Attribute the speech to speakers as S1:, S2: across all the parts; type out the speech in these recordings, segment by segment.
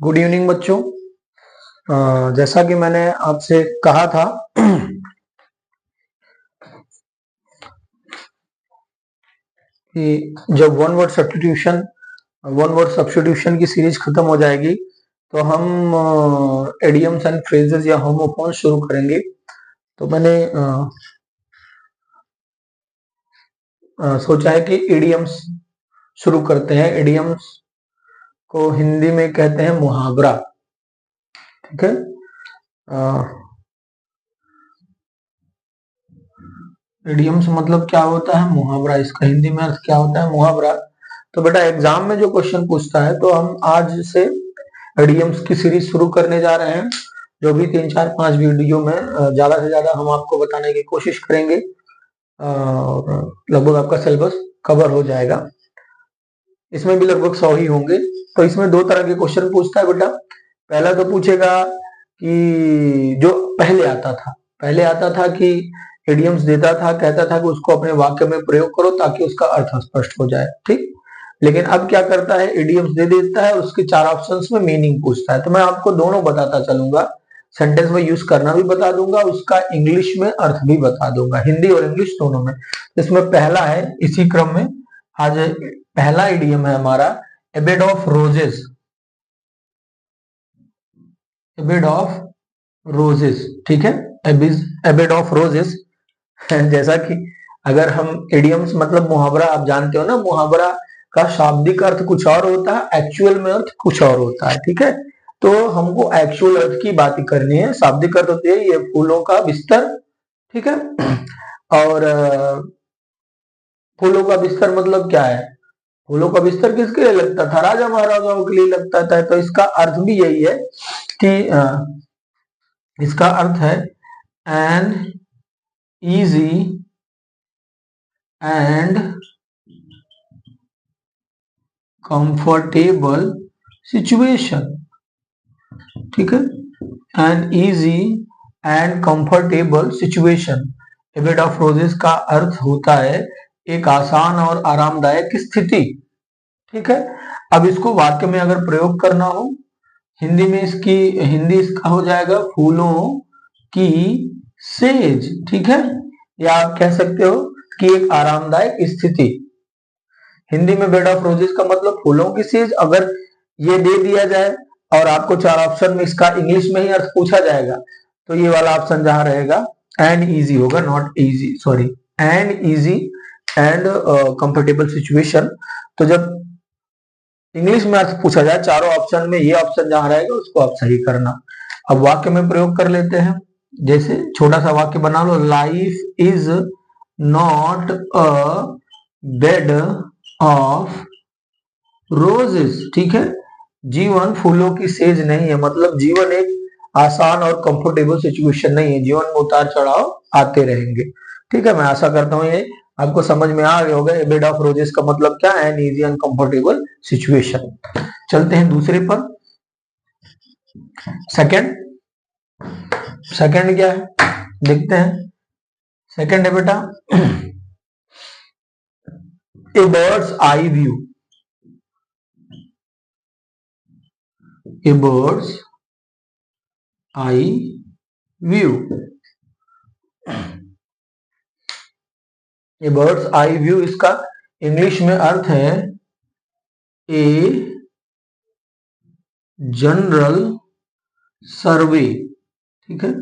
S1: Good evening बच्चों। जैसा कि मैंने आपसे कहा था कि जब वन वर्ड सब्स्टिट्यूशन की सीरीज खत्म हो जाएगी तो हम एडियम्स एंड फ्रेजेस या होमोफोन्स शुरू करेंगे। तो मैंने सोचा है कि इडियम्स शुरू करते हैं। इडियम्स को हिंदी में कहते हैं मुहावरा। ठीक है। इडियम्स मतलब क्या होता है? मुहावरा। इसका हिंदी में अर्थ क्या होता है? मुहावरा। तो बेटा एग्जाम में जो क्वेश्चन पूछता है तो हम आज से इडियम्स की सीरीज शुरू करने जा रहे हैं। जो भी 3 4 5 वीडियो में ज्यादा से ज्यादा हम आपको बताने की कोशिश करेंगे और लगभग आपका सिलेबस कवर हो जाएगा। इसमें भी लगभग 100 ही होंगे। तो इसमें 2 तरह के क्वेश्चन पूछता है बेटा। पहला तो पूछेगा कि जो पहले आता था कि इडियम्स देता था, कहता था कि उसको अपने वाक्य में प्रयोग करो ताकि उसका अर्थ स्पष्ट हो जाए। ठीक। लेकिन अब क्या करता है, इडियम्स दे देता है और उसके 4 ऑप्शंस में मीनिंग पूछता है। तो मैं आपको दोनों बताता चलूंगा, सेंटेंस में यूज करना भी बता दूंगा, उसका इंग्लिश में अर्थ भी बता दूंगा, हिंदी और इंग्लिश दोनों में। इसमें पहला है, इसी क्रम में आज पहला इडियम है हमारा a bed of roses. A bed of roses. ठीक है। A bed of roses. जैसा कि अगर हम इडियम्स मतलब मुहावरा, आप जानते हो ना, मुहावरा का शाब्दिक अर्थ कुछ और होता है, एक्चुअल में अर्थ कुछ और होता है। ठीक है। तो हमको एक्चुअल अर्थ की बात करनी है। शाब्दिक अर्थ होती है ये फूलों का बिस्तर। ठीक है। और फूलों का बिस्तर मतलब क्या है? फूलों का बिस्तर किसके लिए लगता था? राजा महाराजाओं के लिए लगता था। तो इसका अर्थ भी यही है कि इसका अर्थ है an easy and comfortable situation. ठीक है। An easy and comfortable situation. A bed of roses का अर्थ होता है एक आसान और आरामदायक स्थिति। ठीक है। अब इसको वाक्य में अगर प्रयोग करना हो, हिंदी में हिंदी इसका हो जाएगा फूलों की सेज। ठीक है। या आप कह सकते हो कि एक आरामदायक स्थिति। हिंदी में बेड ऑफ रोजेस का मतलब फूलों की सेज। अगर ये दे दिया जाए और आपको 4 ऑप्शन में इसका इंग्लिश में ही अर्थ पूछा जाएगा तो ये वाला ऑप्शन जहां रहेगा एंड इजी होगा, not easy, sorry, and easy and comfortable situation. तो जब इंग्लिश में अर्थ पूछा जाए, चारों ऑप्शन में ये ऑप्शन जहां रहेगा उसको आप सही करना। अब वाक्य में प्रयोग कर लेते हैं। जैसे छोटा सा वाक्य बना लो, life is not a bed of roses. ठीक है। जीवन फूलों की सेज नहीं है, मतलब जीवन एक आसान और कंफर्टेबल सिचुएशन नहीं है। जीवन में उतार चढ़ाव आते रहेंगे। ठीक है। मैं आशा करता हूं ये आपको समझ में आ गया होगा। ए बेड ऑफ रोजेस का मतलब क्या है? An easy and comfortable situation. चलते हैं दूसरे पर। सेकंड क्या है देखते हैं। सेकंड है बेटा ए बर्ड्स आई व्यू। ए बर्ड्स आई व्यू। ए बर्ड्स आई व्यू, इसका इंग्लिश में अर्थ है ए जनरल सर्वे। ठीक है।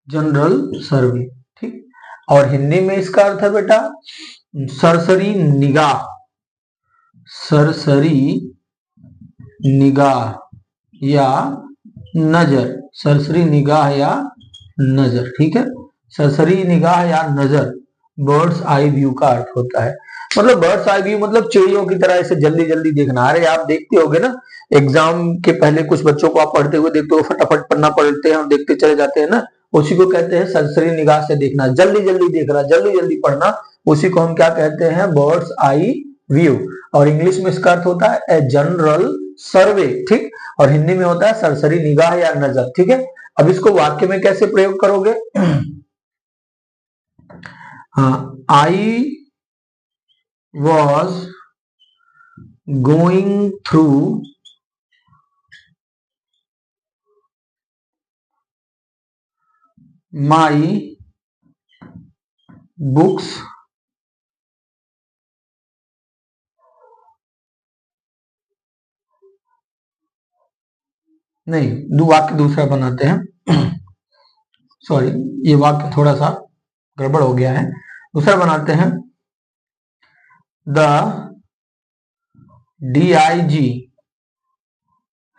S1: जनरल सर्वे। ठीक। और हिंदी में इसका अर्थ है बेटा सरसरी निगाह। सरसरी निगाह या नजर। सरसरी निगाह या नजर। ठीक है। सरसरी निगाह या नजर बर्ड्स आई व्यू का अर्थ होता है। मतलब बर्ड्स आई व्यू मतलब चिड़ियों की तरह ऐसे जल्दी जल्दी देखना। अरे आप देखते होगे ना, एग्जाम के पहले कुछ बच्चों को आप पढ़ते हुए देखते हो, फटाफट पढ़ना पढ़ते हैं और देखते चले जाते हैं ना, उसी को कहते हैं सरसरी निगाह से देखना, जल्दी जल्दी देखना, जल्दी जल्दी पढ़ना। उसी को हम क्या कहते हैं? Birds eye view. और इंग्लिश में इसका अर्थ होता है ए जनरल सर्वे। ठीक। और हिंदी में होता है सरसरी निगाह या नजर। ठीक है। अब इसको वाक्य में कैसे प्रयोग करोगे? I was going through my books नहीं, वाक्य दूसरा बनाते हैं। सॉरी, ये वाक्य थोड़ा सा गड़बड़ हो गया है। दूसरा बनाते हैं, the DIG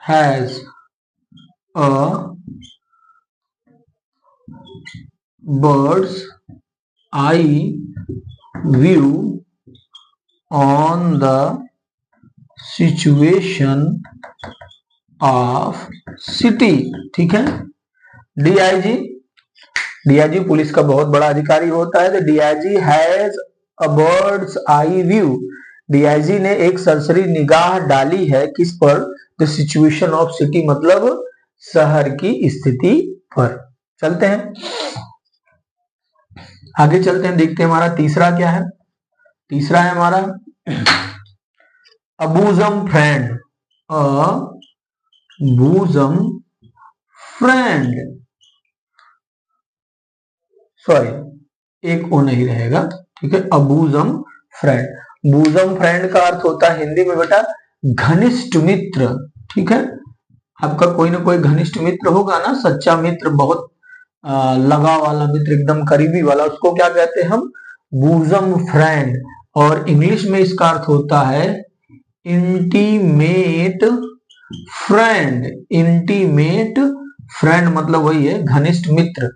S1: has a bird's eye view on the situation of city। ठीक है, डीआईजी पुलिस का बहुत बड़ा अधिकारी होता है। तो DIG has a bird's eye view, DIG ने एक सरसरी निगाह डाली है किस पर, द सिचुएशन ऑफ सिटी, मतलब शहर की स्थिति पर। चलते हैं आगे, चलते हैं, देखते हैं हमारा तीसरा क्या है। तीसरा है हमारा अबूजम फ्रेंड, बूजम फ्रेंड, सॉरी एक ओ नहीं रहेगा, ठीक है, अबूजम फ्रेंड। बूजम फ्रेंड का अर्थ होता है हिंदी में बेटा घनिष्ठ मित्र। ठीक है, आपका कोई ना कोई घनिष्ठ मित्र होगा ना, सच्चा मित्र, बहुत लगाव वाला मित्र, एकदम करीबी वाला, उसको क्या कहते हैं हम, बूजम फ्रेंड। और इंग्लिश में इसका अर्थ होता है इंटीमेट फ्रेंड। इंटीमेट फ्रेंड मतलब वही है घनिष्ठ मित्र।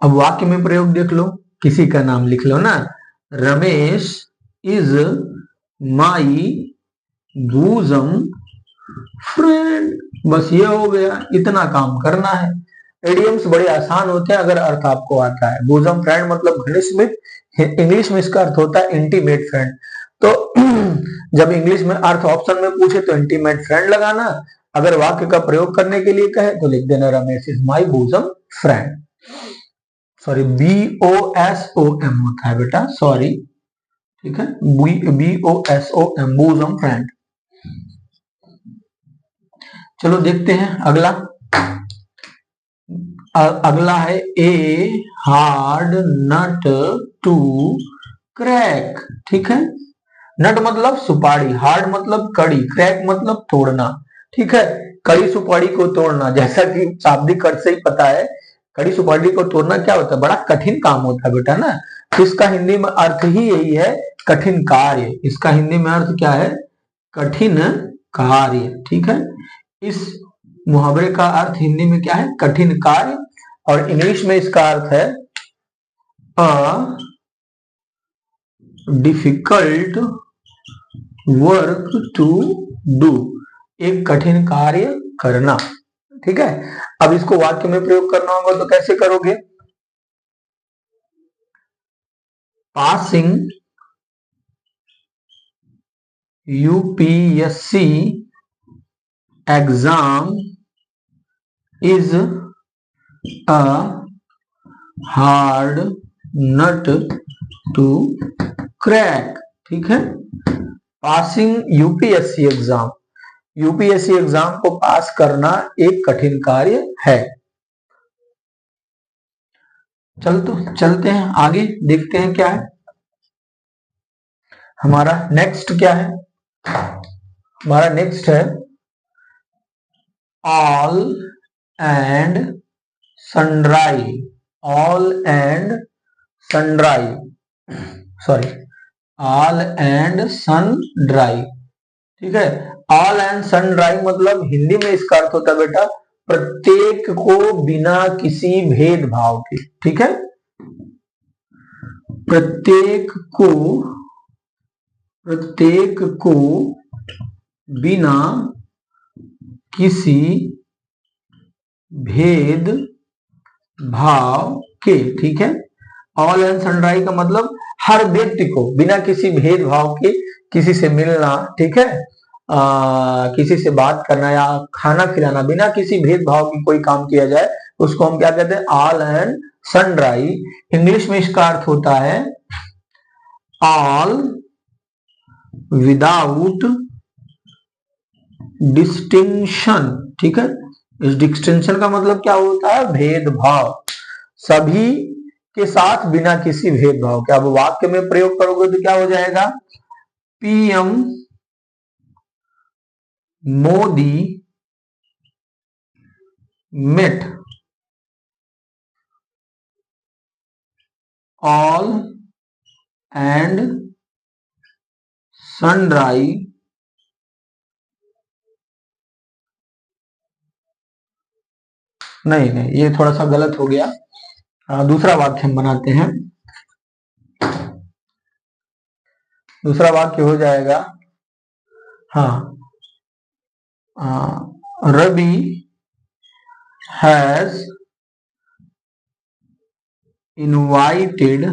S1: अब वाक्य में प्रयोग देख लो, किसी का नाम लिख लो ना, Ramesh is my bosom friend, बस ये हो गया, इतना काम करना है। एडियम्स बड़े आसान होते हैं अगर अर्थ आपको आता है। बूजम फ्रेंड मतलब घनिष्ठ मित्र, इंग्लिश में इसका अर्थ होता है इंटीमेट फ्रेंड। तो जब इंग्लिश में अर्थ ऑप्शन में पूछे तो इंटीमेट फ्रेंड लगाना, अगर वाक्य का प्रयोग करने के लिए कहे तो लिख देना Ramesh is my bosom friend. Sorry, BOSOM होता है बेटा, सॉरी, ठीक है, BOSOM, बूजम फ्रेंड। चलो देखते हैं अगला। अगला है a hard nut to crack. ठीक है, नट मतलब सुपारी, हार्ड मतलब कड़ी, क्रैक मतलब तोड़ना। ठीक है, कड़ी सुपारी को तोड़ना, जैसा कि शाब्दिक अर्थ से ही पता है, कड़ी सुपारी को तोड़ना क्या होता है, बड़ा कठिन काम होता है बेटा ना। इसका हिंदी में अर्थ ही यही है, कठिन कार्य। इसका हिंदी में अर्थ क्या है, कठिन कार्य। ठीक है, इस मुहावरे का अर्थ हिंदी में क्या है, कठिन कार्य, और इंग्लिश में इसका अर्थ है a difficult work to do, एक कठिन कार्य करना। ठीक है, अब इसको वाक्य में प्रयोग करना होगा तो कैसे करोगे, passing UPSC exam is a hard nut to crack. ठीक है, passing UPSC exam, UPSC exam को पास करना एक कठिन कार्य है। चलते हैं आगे, देखते हैं क्या है हमारा नेक्स्ट। क्या है हमारा नेक्स्ट है all and sundry. All and sundry, sorry, all and sundry. ठीक है, ऑल एंड सन ड्राई मतलब हिंदी में इसका अर्थ होता है बेटा प्रत्येक को बिना किसी भेदभाव के। ठीक है, प्रत्येक को बिना किसी भेद भाव के। ठीक है, ऑल एंड सनड्राई का मतलब हर व्यक्ति को बिना किसी भेदभाव के किसी से मिलना, ठीक है, किसी से बात करना या खाना खिलाना, बिना किसी भेदभाव की कोई काम किया जाए उसको हम क्या कहते हैं, ऑल एंड सनड्राई। इंग्लिश में इसका अर्थ होता है ऑल विदाउट डिस्टिंक्शन। ठीक है, इस डिस्टिंक्शन का मतलब क्या होता है? भेदभाव, सभी के साथ बिना किसी भेदभाव के। अब वाक्य में प्रयोग करोगे तो क्या हो जाएगा? PM Modi met all and sundry नहीं नहीं, ये थोड़ा सा गलत हो गया। दूसरा वाक्य हम बनाते हैं। दूसरा वाक्य हो जाएगा, हाँ, Ravi has invited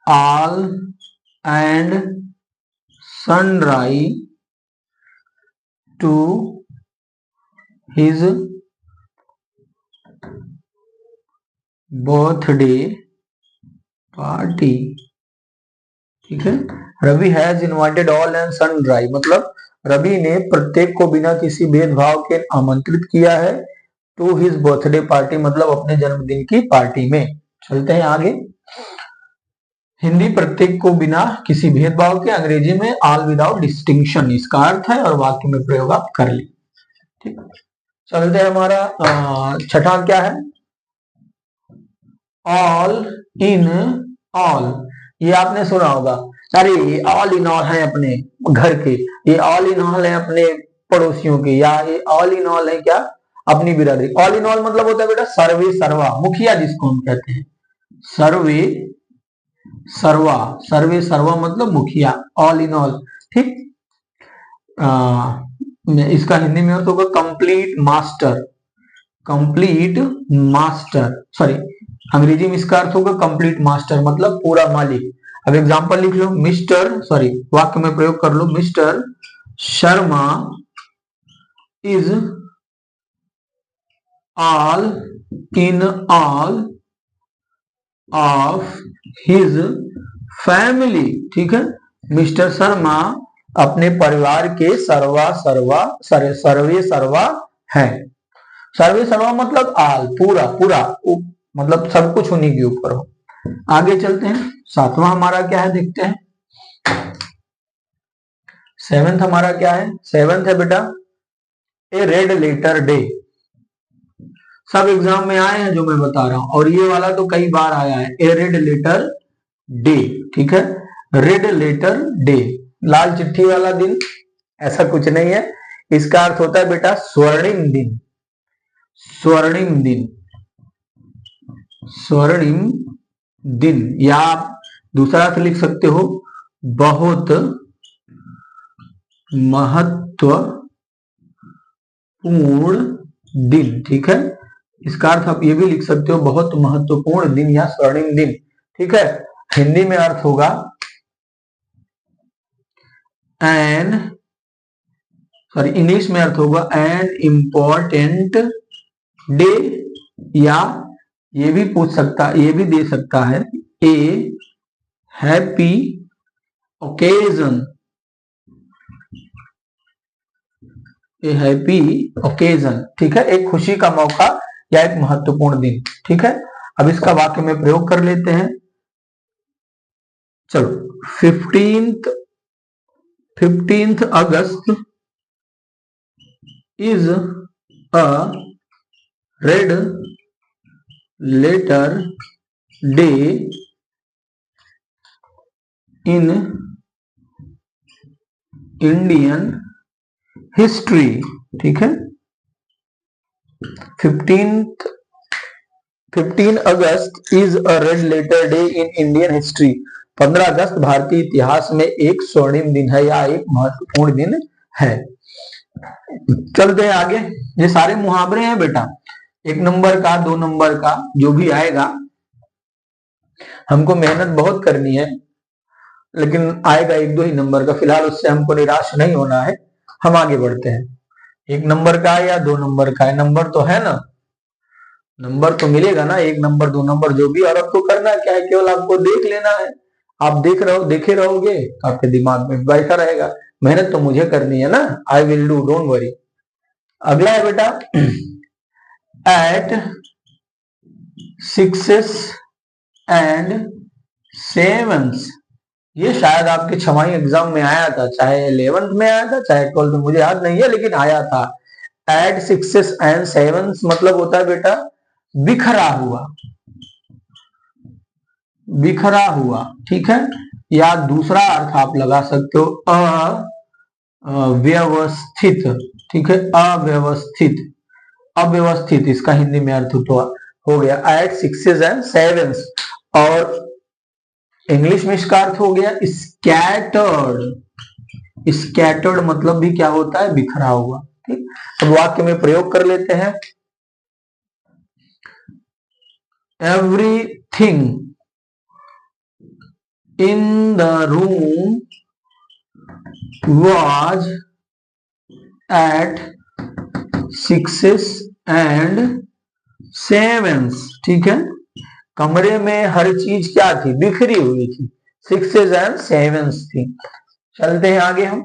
S1: all and sundry to his birthday party. ठीक है, Ravi has invited all and sundry मतलब रवि ने प्रत्येक को बिना किसी भेदभाव के आमंत्रित किया है टू हिज बर्थडे पार्टी मतलब अपने जन्मदिन की पार्टी में। चलते हैं आगे। हिंदी प्रत्येक को बिना किसी भेदभाव के, अंग्रेजी में ऑल विदाउट डिस्टिंक्शन इसका अर्थ है, और वाक्य में प्रयोग आप कर ली। ठीक, चलते हैं। हमारा छठा क्या है? All in all. ये आपने सुना होगा, अरे ये ऑल इन ऑल है अपने घर के, ये ऑल इन ऑल है अपने पड़ोसियों के, या ये ऑल इन ऑल है क्या? अपनी बिरादरी। ऑल इन ऑल मतलब होता है बेटा सर्वे सर्वा, मुखिया जिसको हम कहते हैं। सर्वे सर्वा, सर्वे सर्वा मतलब मुखिया, ऑल इन ऑल। ठीक, इसका हिंदी में अर्थ होगा complete master. Complete master, sorry, अंग्रेजी में इसका अर्थ होगा कंप्लीट मास्टर मतलब पूरा मालिक। अब एग्जांपल लिख लो, मिस्टर, सॉरी, वाक्य में प्रयोग कर लो, mister Sharma is all in all of his family. ठीक है, मिस्टर शर्मा अपने परिवार के सर्वा सर्वा सर्वे सर्वा है। सर्वे सर्वा मतलब आल, पूरा पूरा, मतलब सब कुछ उन्हीं के ऊपर हो। आगे चलते हैं। सातवां हमारा क्या है देखते हैं। सेवेंथ हमारा क्या है? सेवेंथ है बेटा ए रेड लेटर डे। सब एग्जाम में आए हैं जो मैं बता रहा हूं, और ये वाला तो कई बार आया है, ए रेड लेटर डे। ठीक है, रेड लेटर डे, लाल चिट्ठी वाला दिन, ऐसा कुछ नहीं है। इसका अर्थ होता है बेटा स्वर्णिम दिन। स्वर्णिम दिन, स्वर्णिम दिन, या आप दूसरा अर्थ लिख सकते हो बहुत महत्वपूर्ण दिन। ठीक है, इसका अर्थ आप ये भी लिख सकते हो बहुत महत्वपूर्ण दिन या स्वर्णिम दिन। ठीक है, हिंदी में अर्थ होगा एन, सॉरी, इंग्लिश में अर्थ होगा एन इंपॉर्टेंट डे, या ये भी पूछ सकता, ये भी दे सकता है ए हैप्पी ओकेजन, ए हैप्पी ओकेजन। ठीक है, एक खुशी का मौका या एक महत्वपूर्ण दिन। ठीक है, अब इसका वाक्य में प्रयोग कर लेते हैं। चलो, 15th August is a red letter day in Indian history. ठीक है, 15 August is a red letter day in Indian history. 15 अगस्त भारतीय इतिहास में एक स्वर्णिम दिन है या एक महत्वपूर्ण दिन है। चलते हैं आगे। ये सारे मुहावरे हैं बेटा, 1 नंबर का, 2 नंबर का, जो भी आएगा। हमको मेहनत बहुत करनी है, लेकिन आएगा 1-2 ही नंबर का। फिलहाल उससे हमको निराश नहीं होना है, हम आगे बढ़ते हैं। 1 नंबर का या 2 नंबर का है, नंबर तो है ना, नंबर तो मिलेगा ना, 1 नंबर 2 नंबर जो भी। और आपको करना क्या है, केवल आपको देख लेना है, आप देखे रहोगे तो आपके दिमाग में बैठा रहेगा। मेहनत तो मुझे करनी है ना, I will do, don't worry. अगला है बेटा एट सिक्सेस एंड सेवंस। ये शायद आपके छमाही एग्जाम में आया था, चाहे 11th में आया था चाहे 12th में, मुझे याद नहीं है लेकिन आया था। एट सिक्सेस एंड सेवंस मतलब होता है बेटा बिखरा हुआ, बिखरा हुआ, ठीक है। या दूसरा अर्थ आप लगा सकते हो अव्यवस्थित, ठीक है, अव्यवस्थित, अव्यवस्थित इसका हिंदी में अर्थ तो हो गया एट सिक्सेस एंड सेवंस। और इंग्लिश में इसका अर्थ हो गया स्कैटर्ड। स्कैटर्ड मतलब भी क्या होता है, बिखरा हुआ, ठीक। अब वाक्य में प्रयोग कर लेते हैं। Everything in the room was at sixes and sevens, ठीक है। कमरे में हर चीज क्या थी, बिखरी हुई थी, सिक्सेस एंड सेवंस थी। चलते हैं आगे हम।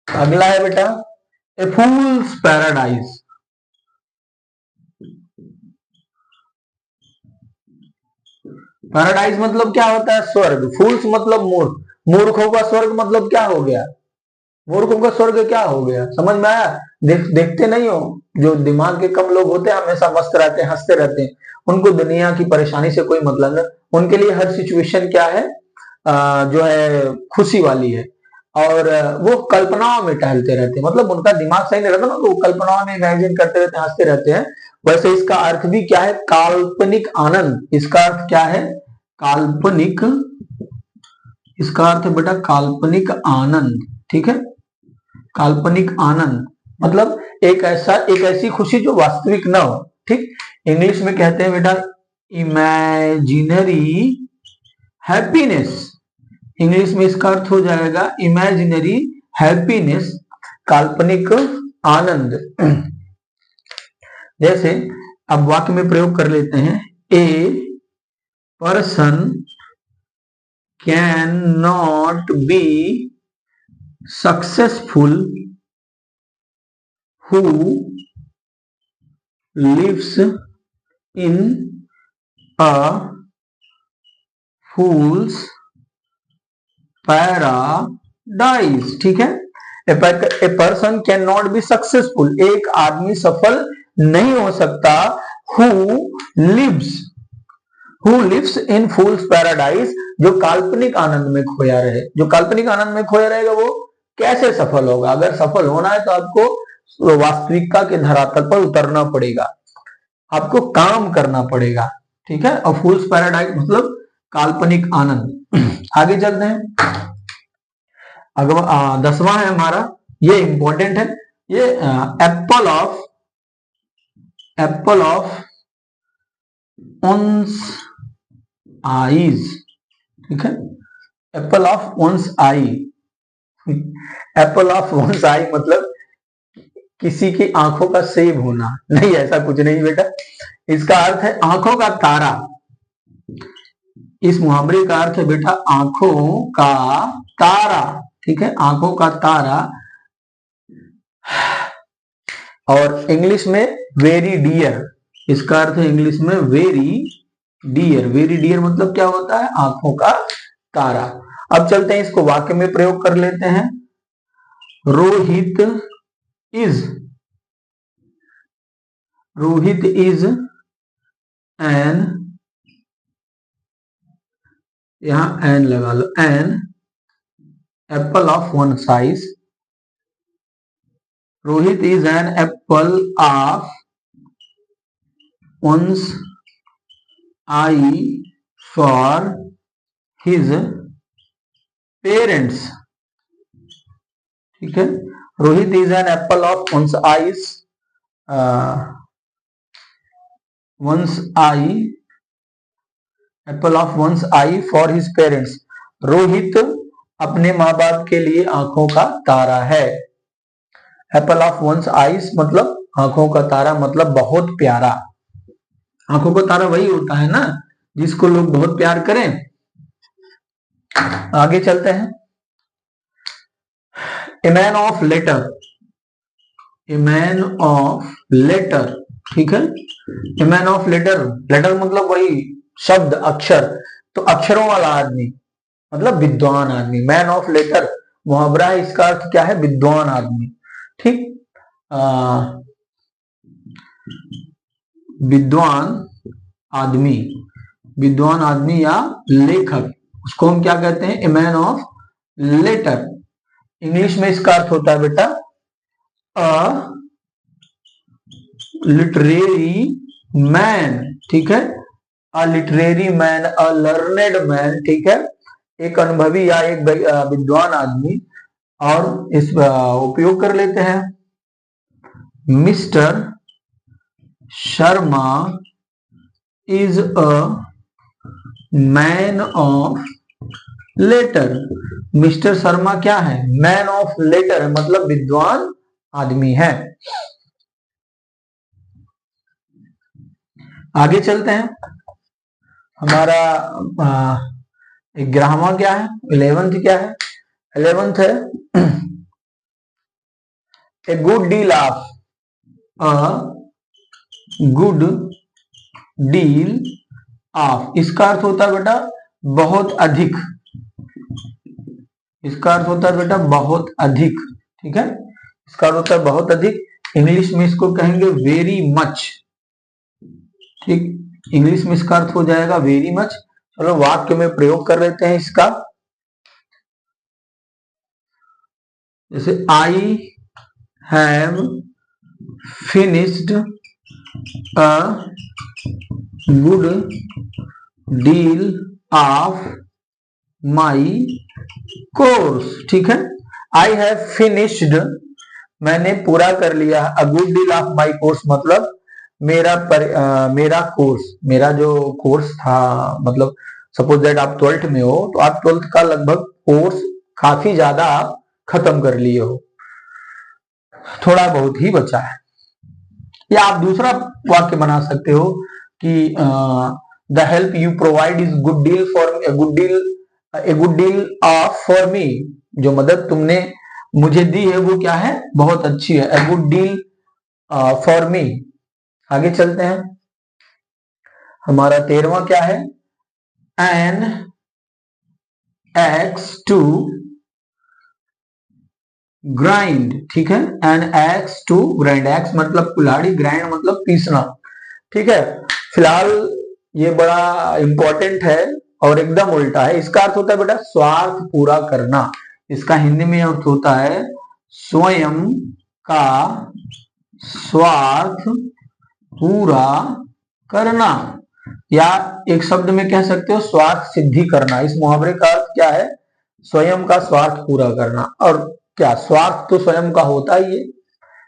S1: अगला है बेटा ए फूल्स पैराडाइज। पैराडाइज मतलब क्या होता है, स्वर्ग। फूल्स मतलब मूर्ख, मूर्खों का स्वर्ग मतलब क्या हो गया, मूर्खों का स्वर्ग क्या हो गया, समझ में आया। देखते नहीं हो, जो दिमाग के कम लोग होते हैं हमेशा मस्त रहते हैं, हंसते रहते हैं, उनको दुनिया की परेशानी से कोई मतलब नहीं। उनके लिए हर सिचुएशन क्या है, जो है खुशी वाली है। और वो कल्पनाओं में टहलते रहते हैं, मतलब उनका दिमाग सही नहीं रहता ना, तो वो कल्पनाओं में इमेजिन करते रहते हैं, हंसते रहते हैं। वैसे इसका अर्थ भी क्या है, काल्पनिक आनंद। इसका अर्थ क्या है, काल्पनिक, इसका अर्थ है बेटा काल्पनिक आनंद, ठीक है। काल्पनिक आनंद मतलब एक ऐसी खुशी जो वास्तविक ना हो, ठीक। इंग्लिश में कहते हैं बेटा इमेजिनरी हैप्पीनेस। इंग्लिश में इसका अर्थ हो जाएगा इमेजिनरी हैप्पीनेस, काल्पनिक आनंद। जैसे अब वाक्य में प्रयोग कर लेते हैं, a person can not be successful who lives in a fool's paradise, ठीक है। A person can not be successful, एक आदमी सफल नहीं हो सकता, who lives in fool's paradise, जो काल्पनिक आनंद में खोया रहे। जो काल्पनिक आनंद में खोया रहेगा वो कैसे सफल होगा। अगर सफल होना है तो आपको वास्तविकता के धरातल पर उतरना पड़ेगा, आपको काम करना पड़ेगा, ठीक है। और फूल्स पैराडाइज मतलब काल्पनिक आनंद। आगे चलते हैं। अगला 10वां है हमारा, ये इंपॉर्टेंट है, ये एप्पल ऑफ one's eyes, ठीक है। Apple of one's eye, apple of one's eye मतलब किसी की आंखों का सेब होना, नहीं ऐसा कुछ नहीं बेटा। इसका अर्थ है आंखों का तारा। इस मुहावरे का अर्थ है बेटा आंखों का तारा, ठीक है, आंखों का तारा। और इंग्लिश में वेरी डियर, इसका अर्थ है इंग्लिश में वेरी डियर। वेरी डियर मतलब क्या होता है, आंखों का तारा। अब चलते हैं इसको वाक्य में प्रयोग कर लेते हैं। रोहित इज एन, यहां एन लगा लो, an apple of one's eye. Rohit is an apple of one's eye for his parents, ठीक है। Rohit is an apple of one's eyes, one's eye, apple of one's eye for his parents। Rohit अपने माँ बाप के लिए आंखों का तारा है। एप्पल ऑफ one's eyes मतलब आंखों का तारा मतलब बहुत प्यारा। आंखों का तारा वही होता है ना जिसको लोग बहुत प्यार करें। आगे चलते हैं। A man of letter, a man of letter, ठीक है। A man of letter, letter मतलब वही शब्द अक्षर, तो अक्षरों वाला आदमी मतलब विद्वान आदमी। मैन ऑफ लेटर मुहावरा है, इसका अर्थ क्या है? विद्वान आदमी, ठीक। विद्वान आदमी, विद्वान आदमी या लेखक, उसको हम क्या कहते हैं? A man of letter. English में इसका अर्थ होता है बेटा अ लिटरेरी मैन, ठीक है। A literary man, a learned man, ठीक है। एक अनुभवी या एक विद्वान आदमी। और इस उपयोग कर लेते हैं। Mister Sharma is a man of letter. Mister Sharma क्या है? मैन ऑफ लेटर है, मतलब विद्वान आदमी है। आगे चलते हैं। हमारा ग्रामर क्या है? 11th क्या है? 11th है a good deal of, a good deal of, इसका अर्थ होता है बेटा बहुत अधिक। इसका अर्थ होता है बेटा बहुत अधिक, ठीक है। इसका अर्थ होता है बहुत अधिक। इंग्लिश में इसको कहेंगे वेरी मच, ठीक। इंग्लिश में इसका अर्थ हो जाएगा वेरी मच। चलो वाक्य में प्रयोग कर लेते हैं इसका। जैसे I have finished a good deal of my course, ठीक है। आई हैव फिनिश्ड, मैंने पूरा कर लिया। A good deal of my course मतलब मेरा कोर्स, मेरा जो कोर्स था, मतलब सपोज दैट आप 12th में हो तो आप 12th का लगभग कोर्स काफी ज्यादा आप खत्म कर लिए हो, थोड़ा बहुत ही बचा है। या आप दूसरा वाक्य बना सकते हो कि the help you provide is good deal for a good deal for me, जो मदद तुमने मुझे दी है वो क्या है? बहुत अच्छी है। A good deal for me. आगे चलते हैं। हमारा 13वां क्या है? एन एक्स टू ग्राइंड, ठीक है। An axe to grind, axe मतलब कुल्हाड़ी, ग्राइंड मतलब पीसना, ठीक है। फिलहाल ये बड़ा इंपॉर्टेंट है और एकदम उल्टा है। इसका अर्थ होता है बेटा स्वार्थ पूरा करना। इसका हिंदी में अर्थ होता है स्वयं का स्वार्थ पूरा करना, या एक शब्द में कह सकते हो स्वार्थ सिद्धि करना। इस मुहावरे का अर्थ क्या है? स्वयं का स्वार्थ पूरा करना। और क्या स्वार्थ तो स्वयं का होता ही है।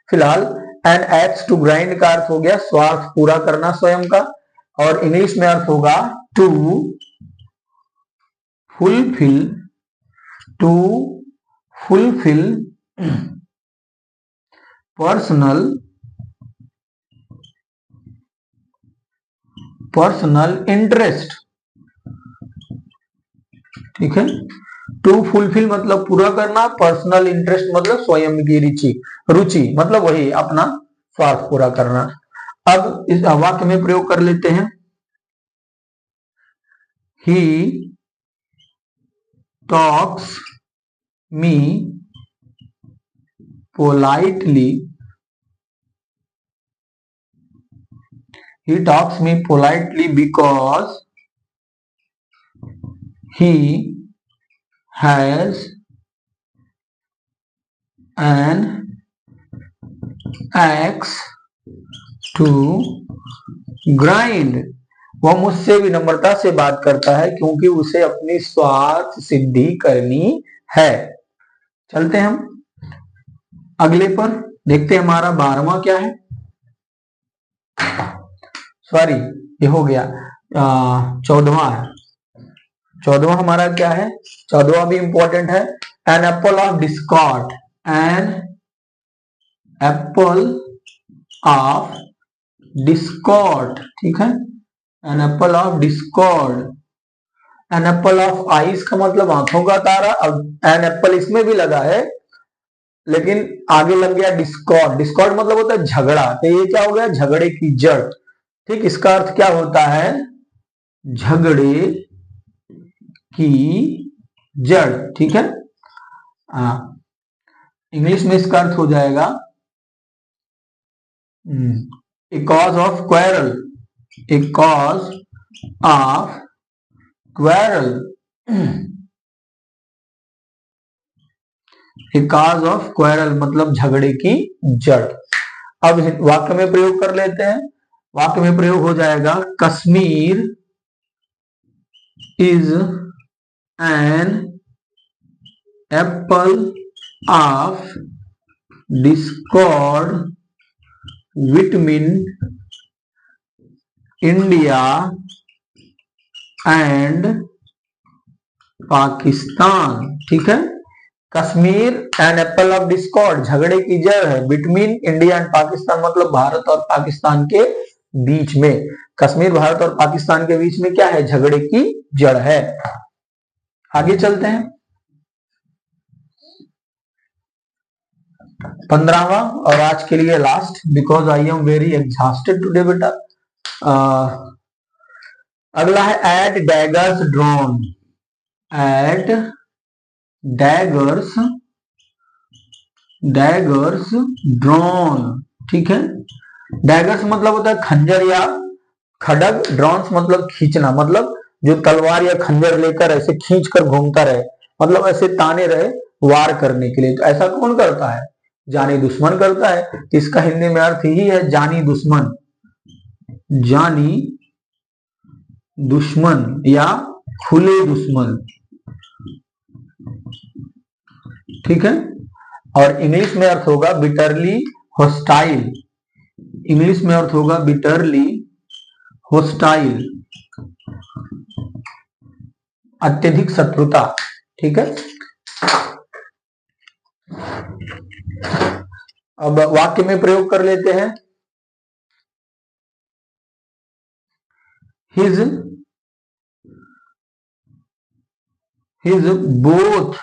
S1: फिलहाल एन एक्स टू ग्राइंड का अर्थ हो गया स्वार्थ पूरा करना स्वयं का, और इंग्लिश में अर्थ होगा to fulfil, to fulfil personal interest, ठीक है। टू फुलफिल मतलब पूरा करना, पर्सनल इंटरेस्ट मतलब स्वयं की रुचि, रुचि मतलब वही अपना स्वार्थ पूरा करना। अब इस वाक्य में प्रयोग कर लेते हैं। He talks me politely, he talks me politely because he has an axe to grind। वह मुझसे विनम्रता से बात करता है क्योंकि उसे अपनी स्वार्थ सिद्धि करनी है। चलते हैं हम अगले पर, देखते हैं हमारा 12वां क्या है। सॉरी ये हो गया 14वां है। 14वां हमारा क्या है? 14वां भी इंपॉर्टेंट है। An apple of discord, an apple of discord, ठीक है, an apple of discord. An apple of eyes का मतलब आंखों का तारा। अब एन एप्पल इसमें भी लगा है, लेकिन आगे लग गया डिस्कॉर्ड। डिस्कॉर्ड मतलब होता है झगड़ा, तो ये क्या हो गया, झगड़े की जड़। ठीक, इसका अर्थ क्या होता है, झगड़े की जड़। ठीक है, इंग्लिश में इसका अर्थ हो जाएगा a cause of quarrel, a cause of quarrel, a cause of quarrel मतलब झगड़े की जड़। अब वाक्य में प्रयोग कर लेते हैं। वाक्य में प्रयोग हो जाएगा, Kashmir is an apple of discord between India and Pakistan. ठीक है, Kashmir an apple of discord झगड़े की जड़ है, बिटवीन इंडिया एंड पाकिस्तान मतलब भारत और पाकिस्तान के बीच में। कश्मीर भारत और पाकिस्तान के बीच में क्या है, झगड़े की जड़ है। आगे चलते हैं, 15वां और आज के लिए last, because I am very exhausted today बेटा। अगला है at daggers drawn, at daggers, daggers drawn. ठीक है, डैगर्स मतलब होता है खंजर या खड़ग, ड्रॉन्स मतलब खींचना, मतलब जो तलवार या खंजर लेकर ऐसे खींच कर घूमता रहे, मतलब ऐसे ताने रहे वार करने के लिए। तो ऐसा कौन करता है, जानी दुश्मन करता है। इसका हिंदी में अर्थ ही है जानी दुश्मन, जानी दुश्मन या खुले दुश्मन। ठीक है, और इंग्लिश में अर्थ होगा बिटरली होस्टाइल, इंग्लिश में अर्थ होगा बिटरली होस्टाइल, अत्यधिक शत्रुता। ठीक है, अब वाक्य में प्रयोग कर लेते हैं। His both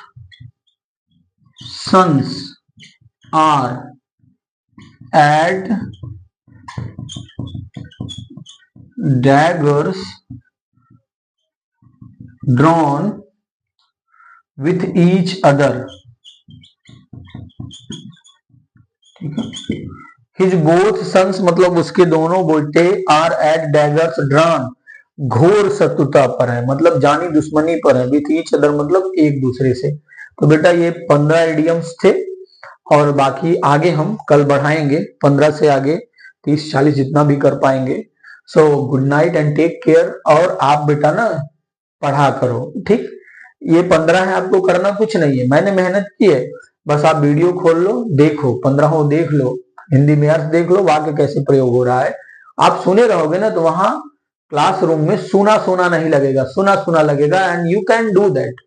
S1: sons are at daggers drawn with each other। ठीक है, हिज बोथ सन्स मतलब उसके दोनों बेटे आर एट डैगर्स ड्रॉन घोर शत्रुता पर है, मतलब जानी दुश्मनी पर है। विथ ईच अदर मतलब एक दूसरे से। तो बेटा ये 15 इडियम्स थे, और बाकी आगे हम कल बढ़ाएंगे 15 से आगे 30-40 जितना भी कर पाएंगे। So good night and take care. और आप बेटा ना पढ़ा करो, ठीक। ये 15 है, आपको करना कुछ नहीं है, मैंने मेहनत की है, बस आप वीडियो खोल लो, देखो 15 देख लो, हिंदी में अर्थ देख लो, वाक्य कैसे प्रयोग हो रहा है। आप सुने रहोगे ना तो वहां क्लासरूम में सुना सुना नहीं लगेगा, सुना सुना लगेगा, and you can do that.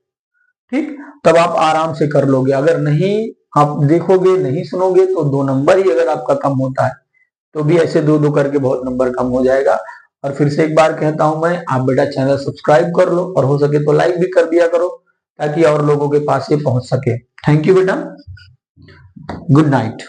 S1: ठीक, तब आप आराम से कर लोगे। अगर नहीं आप देखोगे, नहीं सुनोगे, तो 2 नंबर ही अगर आपका कम होता है, तो भी ऐसे 2-2 करके बहुत नंबर कम हो जाएगा। और फिर से एक बार कहता हूं मैं, आप बेटा चैनल सब्सक्राइब कर लो, और हो सके तो लाइक भी कर दिया करो, ताकि और लोगों के पास ये पहुंच सके। थैंक यू बेटा, गुड नाइट।